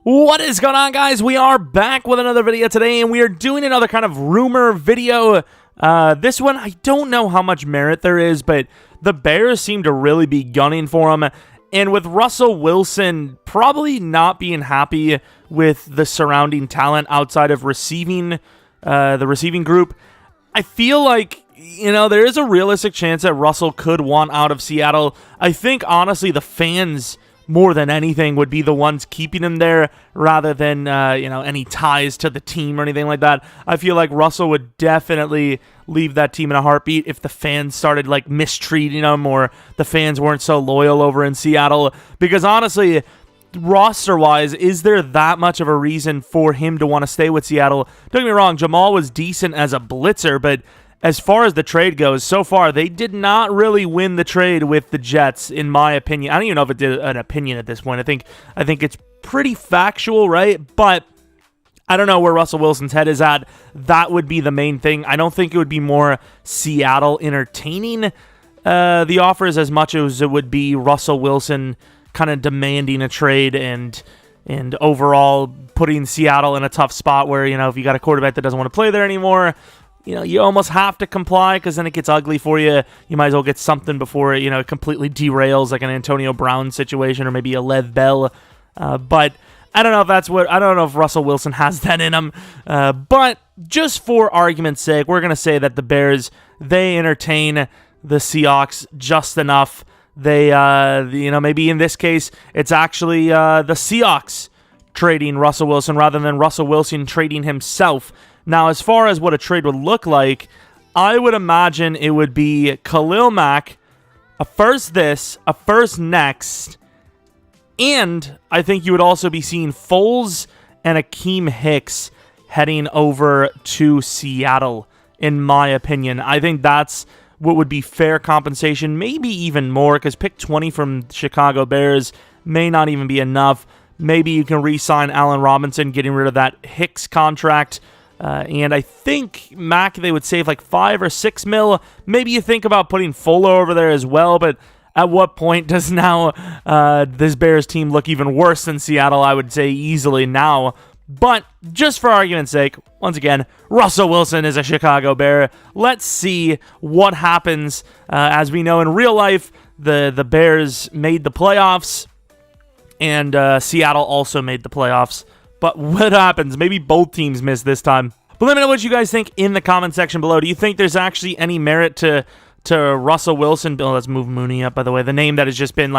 What is going on, guys? We are back with another video today, and we are doing another kind of rumor video. This one, I don't know how much merit there is, but the Bears seem to really be gunning for him. And with Russell Wilson probably not being happy with the surrounding talent outside of receiving, the receiving group, I feel like, there is a realistic chance that Russell could want out of Seattle. I think, honestly, the fans, more than anything, would be the ones keeping him there rather than, any ties to the team or anything like that. I feel like Russell would definitely leave that team in a heartbeat if the fans started, mistreating him or the fans weren't so loyal over in Seattle. Because, honestly, roster-wise, is there that much of a reason for him to want to stay with Seattle? Don't get me wrong, Jamal was decent as a blitzer, but as far as the trade goes, so far, they did not really win the trade with the Jets, in my opinion. I don't even know if it did an opinion at this point. I think it's pretty factual, right? But I don't know where Russell Wilson's head is at. That would be the main thing. I don't think it would be more Seattle entertaining the offers as much as it would be Russell Wilson kind of demanding a trade and overall putting Seattle in a tough spot where, if you got a quarterback that doesn't want to play there anymore, you almost have to comply because then it gets ugly for you. You might as well get something before it completely derails, like an Antonio Brown situation or maybe a Lev Bell. But I don't know if I don't know if Russell Wilson has that in him. But just for argument's sake, we're going to say that the Bears, they entertain the Seahawks just enough. They, maybe in this case, it's actually the Seahawks trading Russell Wilson rather than Russell Wilson trading himself. Now, as far as what a trade would look like, I would imagine it would be Khalil Mack, a first this, a first next, and I think you would also be seeing Foles and Akeem Hicks heading over to Seattle, in my opinion. I think that's what would be fair compensation, maybe even more, because pick 20 from Chicago Bears may not even be enough. Maybe you can re-sign Allen Robinson, getting rid of that Hicks contract. And I think Mack, they would save like $5 or $6 million. Maybe you think about putting Fuller over there as well, but at what point does now this Bears team look even worse than Seattle? I would say easily now. But just for argument's sake, once again, Russell Wilson is a Chicago Bear. Let's see what happens. As we know in real life, the Bears made the playoffs, and Seattle also made the playoffs. But what happens? Maybe both teams miss this time. But let me know what you guys think in the comment section below. Do you think there's actually any merit to Russell Wilson? Oh, let's move Mooney up, by the way. The name that has just been,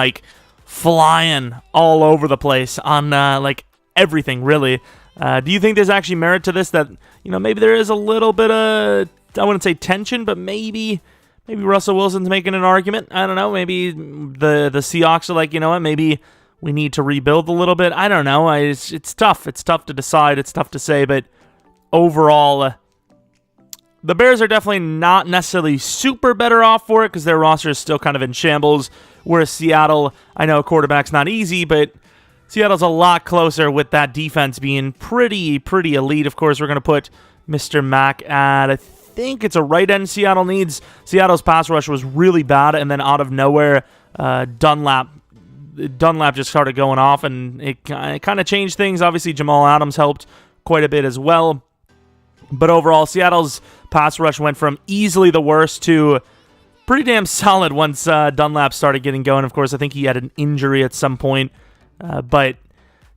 flying all over the place on, everything, really. Do you think there's actually merit to this? That, maybe there is a little bit of, I wouldn't say tension, but maybe Russell Wilson's making an argument. I don't know. Maybe the Seahawks are like, what, maybe we need to rebuild a little bit. I don't know. It's tough. It's tough to decide. It's tough to say. But overall, the Bears are definitely not necessarily super better off for it because their roster is still kind of in shambles. Whereas Seattle, I know quarterback's not easy, but Seattle's a lot closer with that defense being pretty elite. Of course, we're going to put Mr. Mack at, I think it's a right end Seattle needs. Seattle's pass rush was really bad, and then out of nowhere, Dunlap just started going off, and it kind of changed things. Obviously, Jamal Adams helped quite a bit as well. But overall, Seattle's pass rush went from easily the worst to pretty damn solid once Dunlap started getting going. Of course, I think he had an injury at some point. But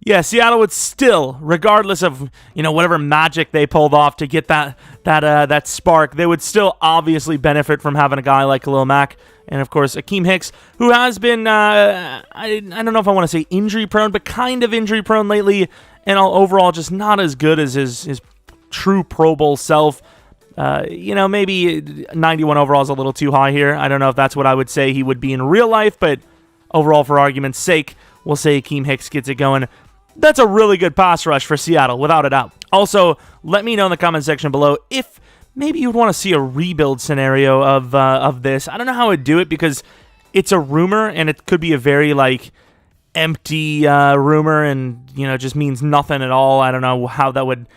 yeah, Seattle would still, regardless of whatever magic they pulled off to get that spark, they would still obviously benefit from having a guy like Khalil Mack. And, of course, Akeem Hicks, who has been, I don't know if I want to say injury-prone, but kind of injury-prone lately, and overall just not as good as his true Pro Bowl self. Maybe 91 overall is a little too high here. I don't know if that's what I would say he would be in real life, but overall, for argument's sake, we'll say Akeem Hicks gets it going. That's a really good pass rush for Seattle, without a doubt. Also, let me know in the comment section below if maybe you'd want to see a rebuild scenario of this. I don't know how I'd do it because it's a rumor and it could be a very empty rumor and just means nothing at all. I don't know how that would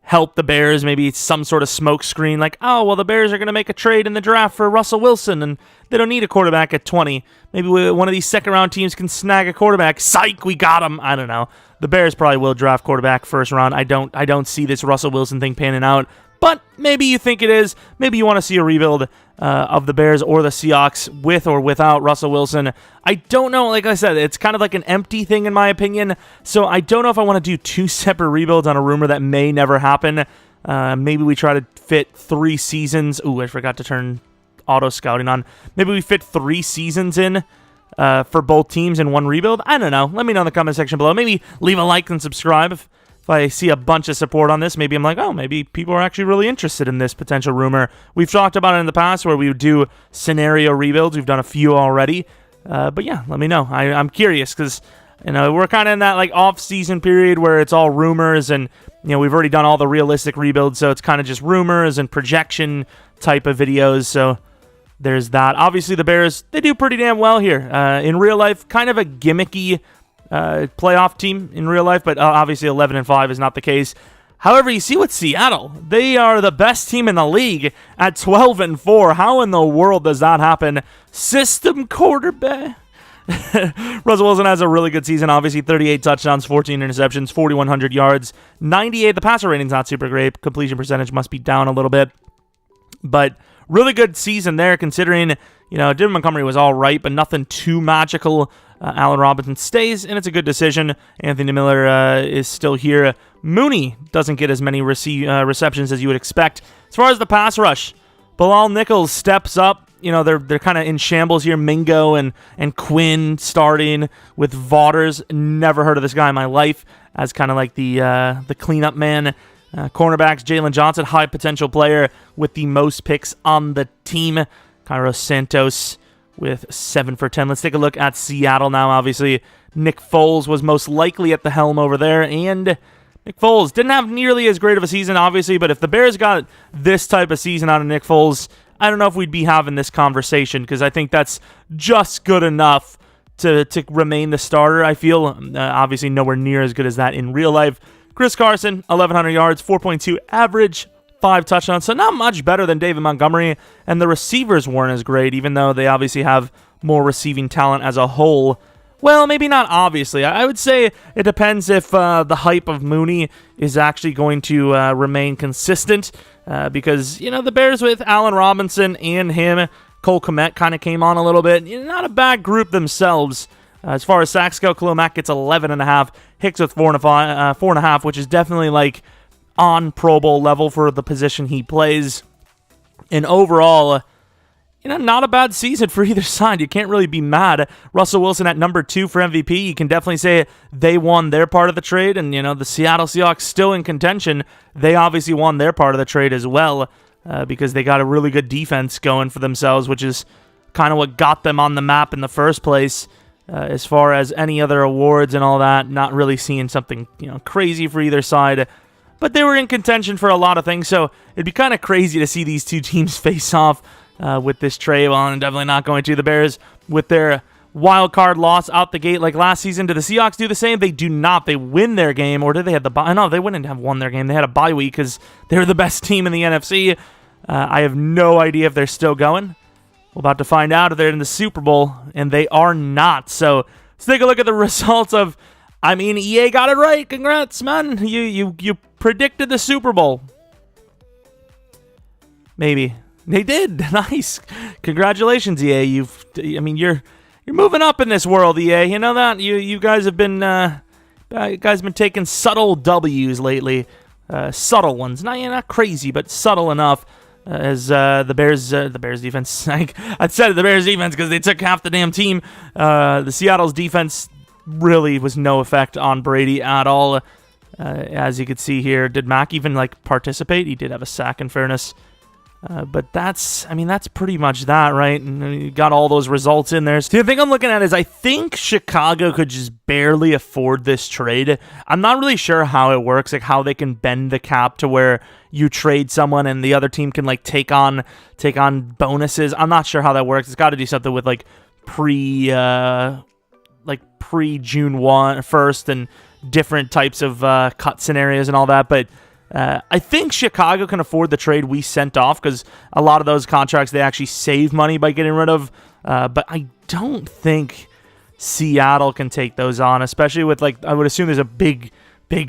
help the Bears. Maybe it's some sort of smoke screen like, oh, well, the Bears are going to make a trade in the draft for Russell Wilson, and they don't need a quarterback at 20. Maybe one of these second-round teams can snag a quarterback. Psych, we got him. I don't know. the Bears probably will draft quarterback first round. I don't see this Russell Wilson thing panning out. But maybe you think it is. Maybe you want to see a rebuild of the Bears or the Seahawks with or without Russell Wilson. I don't know. Like I said, it's kind of like an empty thing in my opinion. So I don't know if I want to do 2 separate rebuilds on a rumor that may never happen. Maybe we try to fit 3 seasons. Ooh, I forgot to turn auto scouting on. Maybe we fit 3 seasons in for both teams in one rebuild. I don't know. Let me know in the comment section below. Maybe leave a like and subscribe. If I see a bunch of support on this, maybe I'm like, oh, maybe people are actually really interested in this potential rumor. We've talked about it in the past where we would do scenario rebuilds. We've done a few already. But yeah, let me know. I'm curious because, we're kind of in that like off-season period where it's all rumors and, we've already done all the realistic rebuilds. So it's kind of just rumors and projection type of videos. So there's that. Obviously, the Bears, they do pretty damn well here. In real life, kind of a gimmicky playoff team in real life, but obviously 11-5 is not the case. However, you see with Seattle, they are the best team in the league at 12-4. How in the world does that happen? System quarterback. Russell Wilson has a really good season, obviously 38 touchdowns, 14 interceptions, 4,100 yards, 98. The passer rating's not super great. Completion percentage must be down a little bit, but really good season there considering, David Montgomery was all right, but nothing too magical. Allen Robinson stays, and it's a good decision. Anthony Miller is still here. Mooney doesn't get as many receptions as you would expect. As far as the pass rush, Bilal Nichols steps up. They're kind of in shambles here. Mingo and Quinn starting with Vaughters. Never heard of this guy in my life as kind of like the cleanup man. Cornerbacks, Jalen Johnson, high potential player with the most picks on the team. Cairo Santos with 7 for 10. Let's take a look at Seattle now. Obviously, Nick Foles was most likely at the helm over there, and Nick Foles didn't have nearly as great of a season, obviously, but if the Bears got this type of season out of Nick Foles, I don't know if we'd be having this conversation, because I think that's just good enough to remain the starter, I feel. Obviously, nowhere near as good as that in real life. Chris Carson, 1,100 yards, 4.2 average, 5 touchdowns, so not much better than David Montgomery, and the receivers weren't as great, even though they obviously have more receiving talent as a whole. Well, maybe not obviously. I would say it depends if the hype of Mooney is actually going to remain consistent, because, the Bears with Allen Robinson and him, Cole Kmet kind of came on a little bit. Not a bad group themselves. As far as sacks go, Khalil Mack gets 11.5, Hicks with 4.5, which is definitely like on Pro Bowl level for the position he plays. And overall, not a bad season for either side. You can't really be mad. Russell Wilson at number 2 for MVP. You can definitely say they won their part of the trade. And, the Seattle Seahawks still in contention. They obviously won their part of the trade as well, because they got a really good defense going for themselves, which is kind of what got them on the map in the first place. As far as any other awards and all that, not really seeing something, crazy for either side. But they were in contention for a lot of things, so it'd be kind of crazy to see these two teams face off with this trade. Well, I'm definitely not going to. The Bears, with their wild card loss out the gate like last season, do the Seahawks do the same? They do not. They win their game, or did they have the bye? No, they wouldn't have won their game. They had a bye week because they're the best team in the NFC. I have no idea if they're still going. We're about to find out if they're in the Super Bowl, and they are not. So let's take a look at the results of... EA got it right. Congrats, man. You predicted the Super Bowl. Maybe. They did. Nice. Congratulations, EA. You're moving up in this world, EA. You know that? You guys have been taking subtle W's lately. Subtle ones. Not crazy, but subtle enough. As the Bears defense, I said the Bears defense because they took half the damn team. The Seattle's defense really was no effect on Brady at all. As you could see here, did Mack even participate? He did have a sack, in fairness. But that's pretty much that, right? And you got all those results in there. So the thing I'm looking at is I think Chicago could just barely afford this trade. I'm not really sure how it works, how they can bend the cap to where you trade someone and the other team can take on bonuses. I'm not sure how that works. It's got to do something with pre-June 1st and different types of cut scenarios and all that, but I think Chicago can afford the trade we sent off because a lot of those contracts they actually save money by getting rid of, but I don't think Seattle can take those on, especially with, like, I would assume there's a big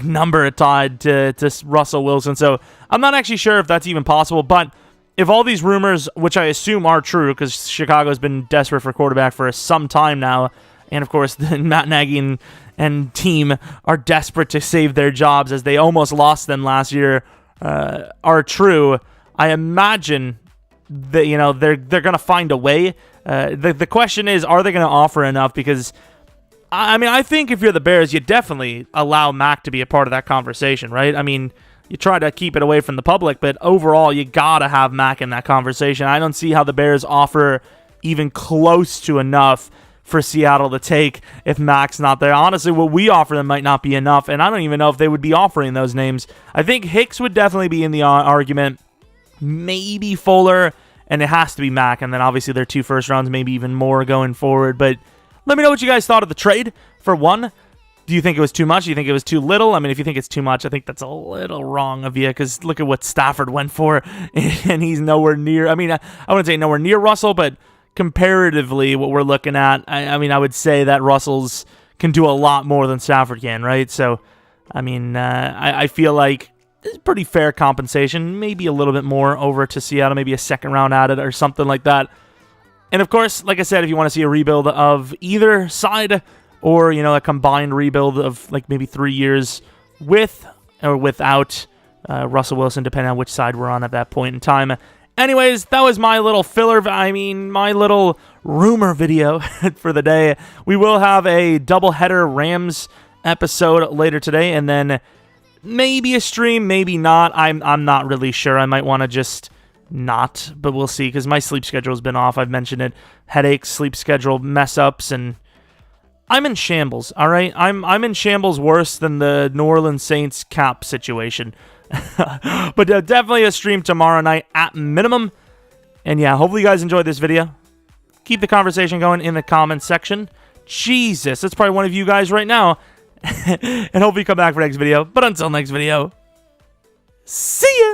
number tied to Russell Wilson. So I'm not actually sure if that's even possible, but if all these rumors, which I assume are true, because Chicago's been desperate for quarterback for some time now, and of course Matt Nagy and team are desperate to save their jobs as they almost lost them last year, are true, I imagine that, you know, they're going to find a way. The question is, are they going to offer enough? Because I mean, I think if you're the Bears, you definitely allow Mac to be a part of that conversation, right? I mean, you try to keep it away from the public, but overall, you gotta have Mac in that conversation. I don't see how the Bears offer even close to enough for Seattle to take if Mac's not there. Honestly, what we offer them might not be enough, and I don't even know if they would be offering those names. I think Hicks would definitely be in the argument, maybe Fuller, and it has to be Mac, and then obviously their 2 first rounds, maybe even more going forward. But let me know what you guys thought of the trade, for one. Do you think it was too much? Do you think it was too little? I mean, if you think it's too much, I think that's a little wrong of you, because look at what Stafford went for, and he's nowhere near. I mean, I wouldn't say nowhere near Russell, but comparatively, what we're looking at, I mean, I would say that Russell's can do a lot more than Stafford can, right? So, I mean, I feel like it's pretty fair compensation, maybe a little bit more over to Seattle, maybe a second round added or something like that. And of course, like I said, if you want to see a rebuild of either side, or, you know, a combined rebuild of like maybe 3 years with or without Russell Wilson, depending on which side we're on at that point in time. Anyways, that was my little my little rumor video for the day. We will have a doubleheader Rams episode later today, and then maybe a stream, maybe not. I'm not really sure. I might want to just not, but we'll see, because my sleep schedule's been off. I've mentioned it. Headaches, sleep schedule mess-ups, and I'm in shambles, all right? I'm in shambles worse than the New Orleans Saints cap situation. But definitely a stream tomorrow night at minimum. And yeah, hopefully you guys enjoyed this video. Keep the conversation going in the comments section. Jesus, that's probably one of you guys right now. And hopefully you come back for next video. But until next video, see ya!